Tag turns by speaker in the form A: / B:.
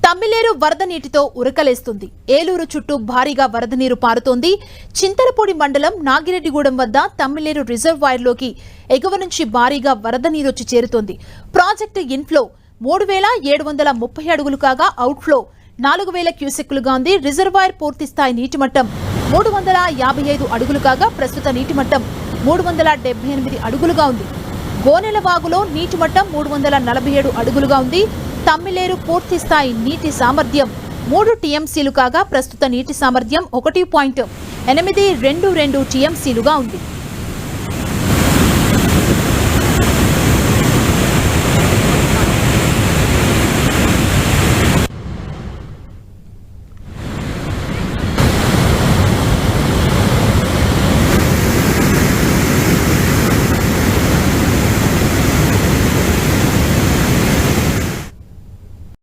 A: తమ్మిలేరు వరద నీటితో ఉరకలేస్తుంది. ఏలూరు చుట్టూ భారీగా వరద నీరు పారుతోంది. చింతలపూడి మండలం నాగిరెడ్డిగూడెం వద్ద తమ్మిలేరు రిజర్వాయర్లోకి ఎగువ నుంచి భారీగా వరద నీరొచ్చి చేరుతోంది. ప్రాజెక్టు ఇన్ఫ్లో 3730 అడుగులు కాగా అవుట్ఫ్లో 4000 క్యూసెక్కులుగా ఉంది. రిజర్వాయర్ పూర్తిస్థాయి నీటిమట్టం 355 అడుగులు కాగా ప్రస్తుత నీటిమట్టం 378 అడుగులుగా ఉంది. గోనెలవాగులో నీటిమట్టం 347 అడుగులుగా ఉంది. తమ్మిలేరు పూర్తి స్థాయి నీటి సామర్థ్యం 3 టీఎంసీలు కాగా ప్రస్తుత నీటి సామర్థ్యం 1.822 టీఎంసీలుగా ఉంది.